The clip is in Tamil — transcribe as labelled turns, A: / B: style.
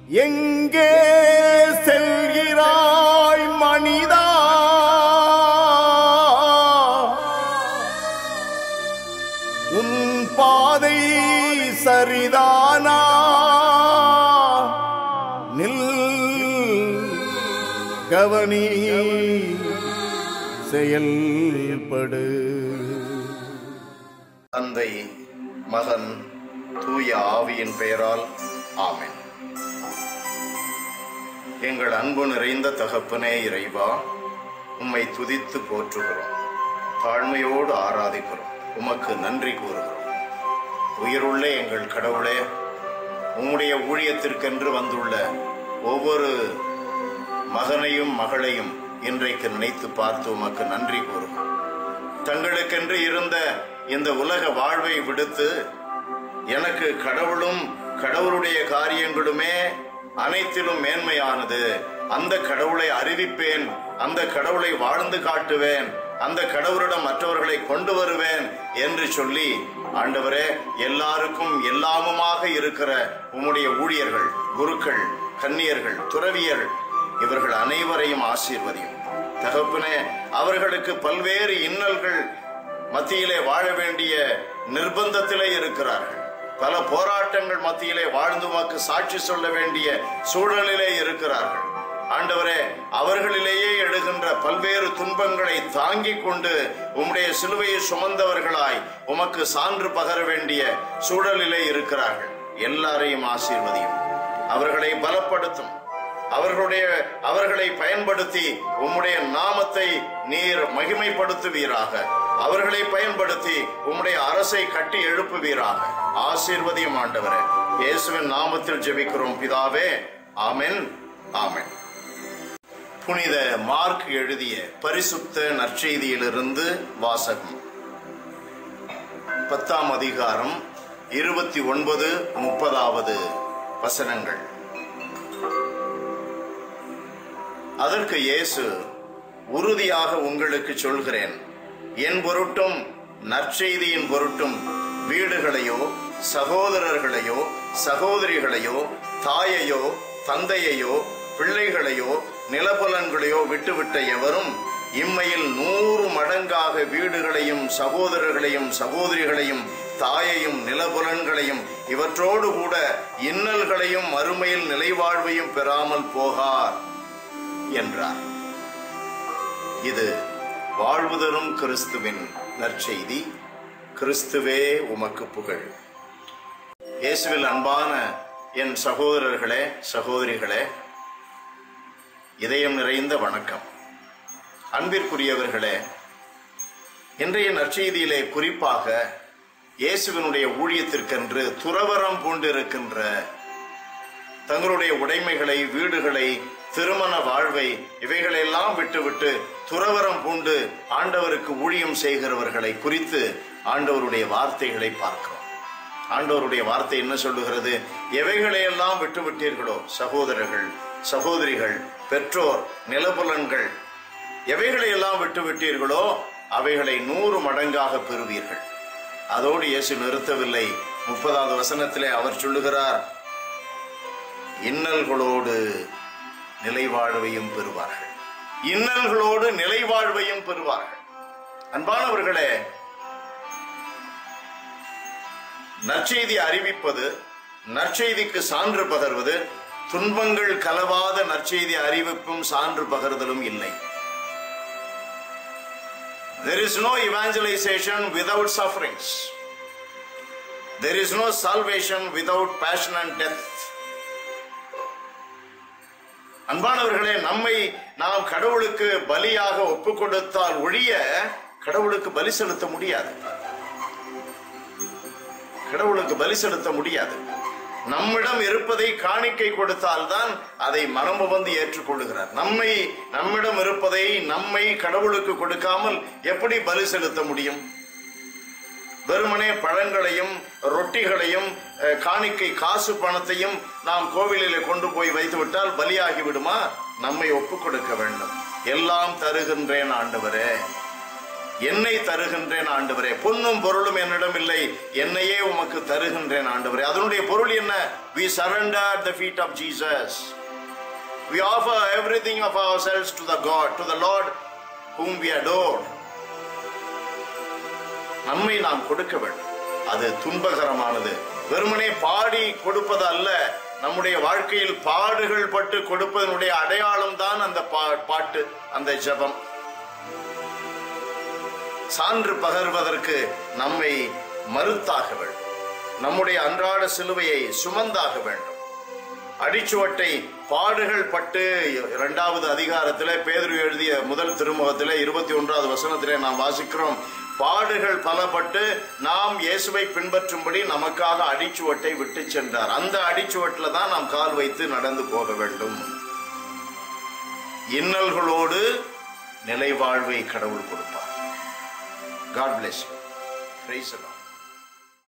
A: எங்கே செல்கிறாய் மனிதா? உன் பாதை சரிதானா? நில், கவனி, செயல்படு.
B: தந்தை, மகன், தூய ஆவியின் பெயரால் ஆமென். எங்கள் அன்பு நிறைந்த தகப்பனே இறைவா, உம்மை துதித்து போற்றுகிறோம், தாழ்மையோடு ஆராதிக்கிறோம், உமக்கு நன்றி கூறுகிறோம். உயிருள்ள எங்கள் கடவுளே, உம்முடைய ஊழியத்திற்கென்று வந்துள்ள ஒவ்வொரு மகனையும் மகளையும் இன்றைக்கு நினைத்து பார்த்து உமக்கு நன்றி கூறுகிறோம். தங்களுக்கென்று இருந்த இந்த உலக வாழ்வை விடுத்து எனக்கு கடவுளும் கடவுளுடைய காரியங்களுமே அனைத்திலும் மேன்மையானது, அந்த கடவுளை அறிவிப்பேன், அந்த கடவுளை வாழ்ந்து காட்டுவேன், அந்த கடவுளிடம் மற்றவர்களை கொண்டு வருவேன் என்று சொல்லி, ஆண்டவரே, எல்லாருக்கும் எல்லாமுமாக இருக்கிற உம்முடைய ஊழியர்கள், குருக்கள், கன்னியர்கள், துறவியர்கள் இவர்கள் அனைவரையும் ஆசீர்வதியும். தகப்பனே, அவர்களுக்கு பல்வேறு இன்னல்கள் மத்தியிலே வாழ வேண்டிய நிர்பந்தத்திலே இருக்கிறார்கள். பல போராட்டங்கள் மத்தியிலே வாழ்ந்து உமக்கு சாட்சி சொல்ல வேண்டிய சூழலிலே இருக்கிறார்கள். ஆண்டவரே, அவர்களிலேயே எழுகின்ற பல்வேறு துன்பங்களை தாங்கிக் கொண்டு உம்முடைய சிலுவையை சுமந்தவர்களாய் உமக்கு சான்று பகர வேண்டிய சூழலிலே இருக்கிறார்கள். எல்லாரையும் ஆசீர்வதியும், அவர்களை பலப்படுத்தும், அவர்களை பயன்படுத்தி உம்முடைய நாமத்தை நீர் மகிமைப்படுத்துவீராக. அவர்களை பயன்படுத்தி உம்முடைய அரசை கட்டி எழுப்புவீராக. ஆசீர்வதியும் ஆண்டவரே, இயேசுவின் நாமத்தில் ஜெபிக்கிறோம் பிதாவே, ஆமென், ஆமென். புனித மார்க் எழுதிய பரிசுத்த நற்செய்தியிலிருந்து வாசகம். 10ஆம் அதிகாரம் 29-30 வசனங்கள். அதற்கு இயேசு, உறுதியாக உங்களுக்கு சொல்கிறேன், என் பொருட்டும் நற்செய்தியின் பொருட்டும் வீடுகளையோ சகோதரர்களையோ சகோதரிகளையோ தாயையோ தந்தையையோ பிள்ளைகளையோ நிலபலன்களையோ விட்டுவிட்ட எவரும் இம்மையில் 100 மடங்காக வீடுகளையும் சகோதரர்களையும் சகோதரிகளையும் தாயையும் நிலபுலன்களையும் இவற்றோடு கூட இன்னல்களையும் மறுமையில் நிலைவாழ்வையும் பெறாமல் போகார் என்றார். இது வாழ்வு தரும் கிறிஸ்துவின் நற்செய்தி. கிறிஸ்துவே உமக்கு புகழ். இயேசுவில் அன்பான என் சகோதரர்களே சகோதரிகளே, இதயம் நிறைந்த வணக்கம். அன்பிற்குரியவர்களே, இன்றைய நற்செய்தியிலே குறிப்பாக இயேசுவினுடைய ஊழியத்திற்கென்று துறவறம் பூண்டிருக்கின்ற, தங்களுடைய உடைமைகளை, வீடுகளை, திருமண வாழ்வை இவைகளெல்லாம் விட்டுவிட்டு துறவறம் பூண்டு ஆண்டவருக்கு ஊழியம் செய்கிறவர்களை குறித்து ஆண்டவருடைய வார்த்தைகளை பார்க்கிறோம். ஆண்டவருடைய வார்த்தை என்ன சொல்லுகிறது? எவைகளையெல்லாம் விட்டுவிட்டீர்களோ, சகோதரர்கள், சகோதரிகள், பெற்றோர், நிலபுலன்கள், எவைகளையெல்லாம் விட்டுவிட்டீர்களோ அவைகளை 100 மடங்காக பெறுவீர்கள். அதோடு இயேசு நிறுத்தவில்லை. 30வது வசனத்திலே அவர் சொல்லுகிறார், இன்னல்களோடு நிலைவாழ்வையும் பெறுவார்கள். இன்னல்களோடு நிலைவாழ்வையும் பெறுவார்கள். அன்பானவர்களே, நற்செய்தி அறிவிப்பது, நற்செய்திக்கு சான்று பகர்வது, துன்பங்கள் கலவாத நற்செய்தி அறிவிப்பும் சான்று பகர்தலும் இல்லை. There is no evangelization without sufferings. There is no salvation without passion and death. அன்பானவர்களே, நம்மை நாம் கடவுளுக்கு பலியாக ஒப்பு கொடுத்தால் ஒழிய கடவுளுக்கு பலி செலுத்த முடியாது. கடவுளுக்கு பலி செலுத்த முடியாது. நம்மிடம் இருப்பதை காணிக்கை கொடுத்தால்தான் அதை மனமு வந்து ஏற்றுக்கொள்ளுகிறார். நம்மிடம் இருப்பதை நம்மை கடவுளுக்கு கொடுக்காமல் எப்படி பலி செலுத்த முடியும்? வெறுமனே பழங்களையும் ரொட்டிகளையும் காணிக்கை காசு பணத்தையும் நாம் கோவிலிலே கொண்டு போய் வைத்து விட்டால் பலியாகி விடுமா? நம்மை ஒப்பு கொடுக்க வேண்டும். எல்லாம் தருகின்றேன் ஆண்டவரே, என்னை தருகின்றேன் ஆண்டவரே, பொன்னும் பொருளும் என்னிடம் இல்லை, என்னையே உமக்கு தருகின்றேன் ஆண்டவரே. அதனுடைய பொருள் என்ன? We surrender at the feet of Jesus. We offer everything of ourselves to the God, to the Lord whom we adore. நம்மை நாம் கொடுக்க வேண்டும். அது துன்பகரமானது. வெறுமனே பாடி கொடுப்பது அல்ல. நம்முடைய வாழ்க்கையில் பாடுகள் பட்டு கொடுப்பதனுடைய அடையாளம் தான் அந்த பாட்டு, அந்த ஜெபம். சான்று பகர்வதற்கு நம்மை மறுத்தாக வேண்டும். நம்முடைய அன்றாட சிலுவையை சுமந்தாக வேண்டும். அடிச்சுவட்டை பாடுகள் பட்டு 2வது அதிகாரத்திலே பேதுரு எழுதிய முதல் திருமுகத்திலே 21வது வசனத்திலே நாம் வாசிக்கிறோம், பாடுகள் பலப்பட்டு நாம் இயேசுவை பின்பற்றும்படி நமக்காக அடிச்சுவட்டை விட்டு சென்றார். அந்த அடிச்சுவட்டில தான் நாம் கால் வைத்து நடந்து போக வேண்டும். இன்னல்களோடு நிலை வாழ்வை கடவுள் கொடுப்பார். God bless you. Praise the Lord.